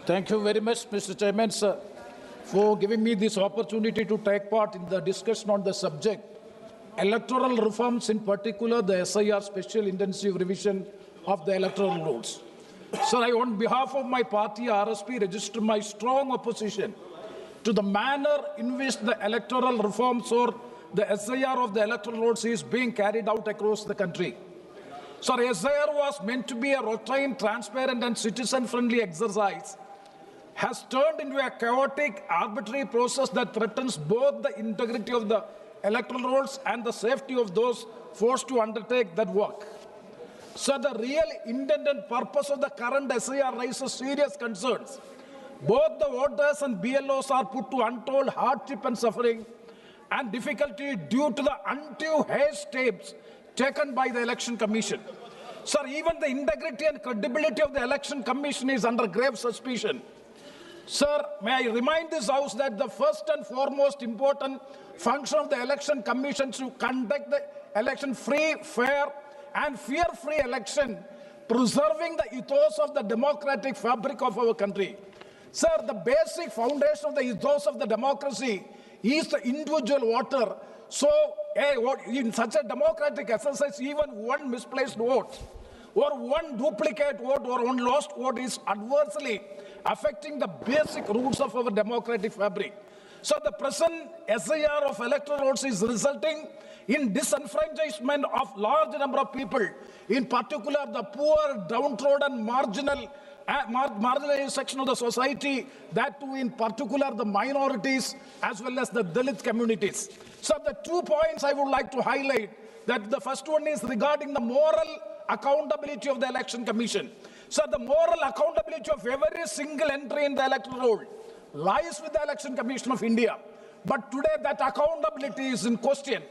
Thank you very much, Mr. Chairman, sir, for giving me this opportunity to take part in the discussion on the subject. Electoral reforms, in particular, the SIR Special Intensive Revision of the Electoral Rules. Sir, I, on behalf of my party, RSP, register my strong opposition to the manner in which the electoral reforms or the SIR of the electoral rules is being carried out across the country. Sir, SIR was meant to be a routine, transparent and citizen-friendly exercise, has turned into a chaotic, arbitrary process that threatens both the integrity of the electoral rolls and the safety of those forced to undertake that work. So the real intent and purpose of the current SIR raises serious concerns. Both the voters and BLOs are put to untold hardship and suffering and difficulty due to the undue haste steps taken by the Election Commission. Sir, even the integrity and credibility of the Election Commission is under grave suspicion. Sir, may I remind this House that the first and foremost important function of the Election Commission is to conduct the election free, fair and fear-free election, preserving the ethos of the democratic fabric of our country. Sir, the basic foundation of the ethos of the democracy is the individual voter. So, in such a democratic exercise, even one misplaced vote or one duplicate vote or one lost vote is adversely affecting the basic roots of our democratic fabric. So the present SIR of electoral rolls is resulting in disenfranchisement of large number of people, in particular the poor, downtrodden, marginalized section of the society, that too in particular the minorities as well as the Dalit communities. So the 2 points I would like to highlight, that the first one is regarding the moral accountability of the Election Commission. So the moral accountability of every single entry in the electoral roll lies with the Election Commission of India. But today that accountability is in question.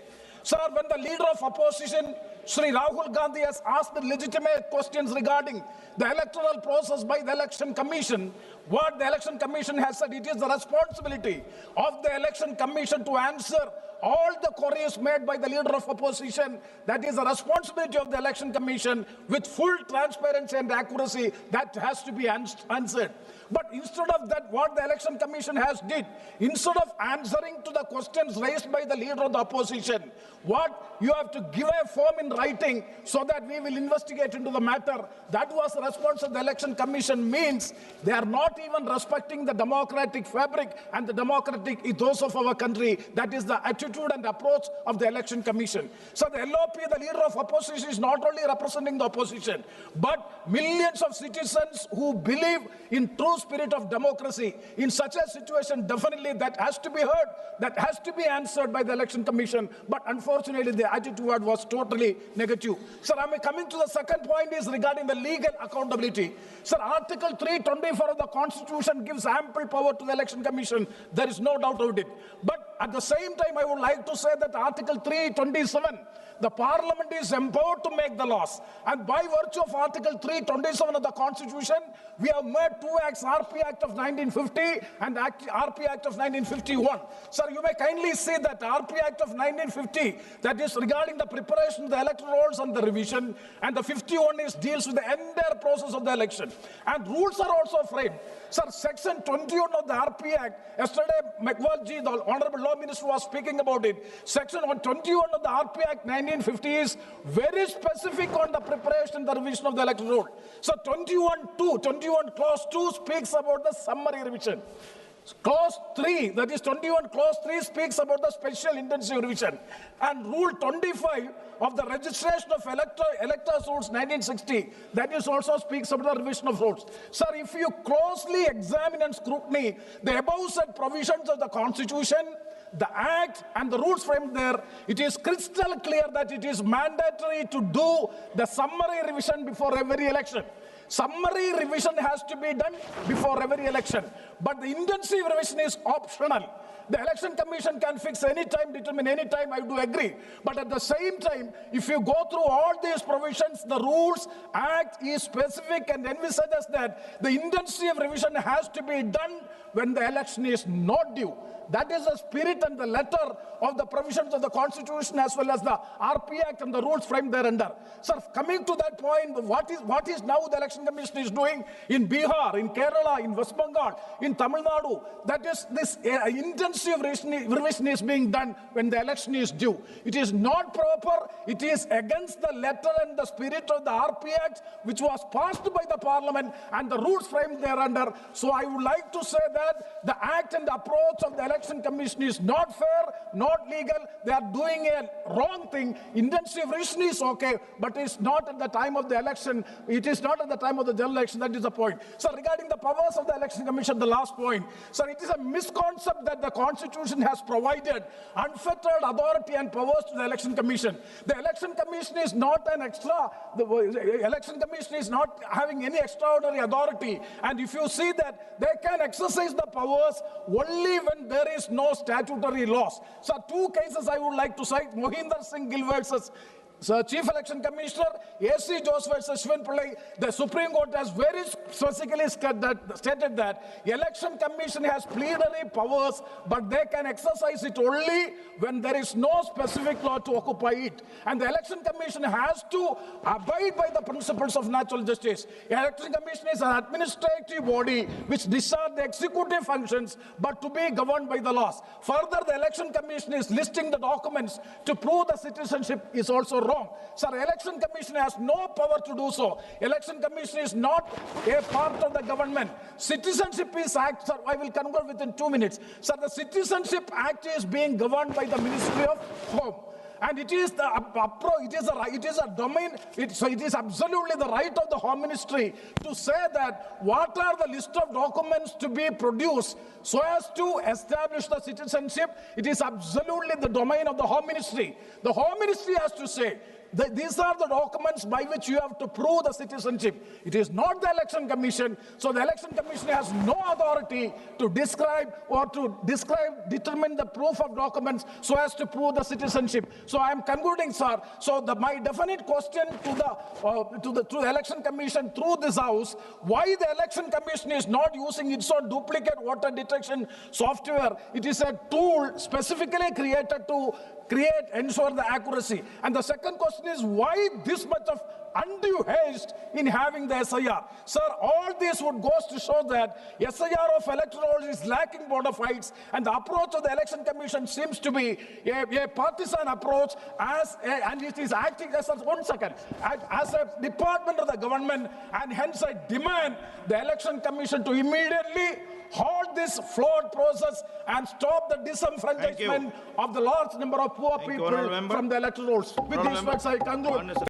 Sir, when the leader of opposition, Sri Rahul Gandhi, has asked the legitimate questions regarding the electoral process by the Election Commission, what the Election Commission has said, it is the responsibility of the Election Commission to answer all the queries made by the leader of opposition. That is the responsibility of the Election Commission with full transparency and accuracy that has to be answered. But instead of that, what the Election Commission has did, instead of answering to the questions raised by the leader of the opposition, what you have to give a form in writing so that we will investigate into the matter. That was the response of the Election Commission. Means they are not even respecting the democratic fabric and the democratic ethos of our country. That is the attitude and approach of the Election Commission. So the LOP, the leader of opposition, is not only representing the opposition, but millions of citizens who believe in true spirit of democracy. In such a situation, definitely that has to be heard, that has to be answered by the Election Commission. But unfortunately, the attitude was totally negative. Sir, I'm coming to the second point is regarding the legal accountability. Sir, Article 324 of the Constitution gives ample power to the Election Commission. There is no doubt about it. But at the same time, I would like to say that Article 327, the Parliament is empowered to make the laws. And by virtue of Article 327 of the Constitution, we have made two acts, RP Act of 1950 and RP Act of 1951. Sir, you may kindly see that RP Act of 1950, that is regarding the preparation of the electoral rolls and the revision, and the 51 deals with the entire process of the election. And rules are also framed. Sir, Section 21 of the RP Act, yesterday McWalji, the Honorable Law Minister, was speaking about it. Section 121 of the RP Act 1950 is very specific on the preparation and the revision of the electoral roll. So 21 clause 2 speaks about the summary revision. Clause 3, that is 21 clause 3 speaks about the special intensive revision. And Rule 25 of the registration of electors rules 1960, that is also speaks about the revision of rules. Sir, if you closely examine and scrutiny the above said provisions of the Constitution, the Act and the rules framed there, it is crystal clear that it is mandatory to do the summary revision before every election. Summary revision has to be done before every election. But the intensive revision is optional. The Election Commission can fix any time, determine any time, I do agree. But at the same time, if you go through all these provisions, the rules, Act is specific and envisages that the intensive revision has to be done when the election is not due. That is the spirit and the letter of the provisions of the Constitution as well as the RP Act and the rules framed thereunder. Sir, coming to that point, what is now the Election Commission is doing in Bihar, in Kerala, in West Bengal, in Tamil Nadu, that is this intensive revision is being done when the election is due. It is not proper. It is against the letter and the spirit of the RP Act, which was passed by the Parliament and the rules framed thereunder. So I would like to say that the act and the approach of the Election Commission is not fair, not legal. They are doing a wrong thing. Intensive revision is okay, but it's not at the time of the election. It is not at the time of the general election. That is the point. So regarding the powers of the Election Commission, the last point. So it is a misconception that the Constitution has provided unfettered authority and powers to the Election Commission. The Election Commission is not an extra. The Election Commission is not having any extraordinary authority. And if you see that, they can exercise the powers only when there is no statutory laws. So two cases I would like to cite: Mohinder Singh Gill versus Chief Election Commissioner, A.C. Jose versus Shivan Pillai. The Supreme Court has very specifically stated that Election Commission has plenary powers, but they can exercise it only when there is no specific law to occupy it. And the Election Commission has to abide by the principles of natural justice. The Election Commission is an administrative body which discharges the executive functions, but to be governed by the laws. Further, the Election Commission is listing the documents to prove the citizenship is also wrong. Sir, Election Commission has no power to do so. Election Commission is not a part of the government. Citizenship is Act, sir, I will conclude within 2 minutes. Sir, the Citizenship Act is being governed by the Ministry of Home. And it is a domain, so it is absolutely the right of the Home Ministry to say that what are the list of documents to be produced so as to establish the citizenship. It is absolutely the domain of the Home Ministry. The Home Ministry has to say that these are the documents by which you have to prove the citizenship. It is not the Election Commission. So the Election Commission has no authority to describe or determine the proof of documents so as to prove the citizenship. So I am concluding, sir. So my definite question to the Election Commission through this House: why the Election Commission is not using its own duplicate voter detection software? It is a tool specifically created to ensure the accuracy. And the second question is, why this much of undue haste in having the SIR? Sir, all this would go to show that SIR of electoral is lacking bona fides, and the approach of the Election Commission seems to be a partisan approach, and it is acting as a department of the government, and hence I demand the Election Commission to immediately halt this flawed process and stop the disenfranchisement of the large number of poor people from the electorals. With these words, I conclude.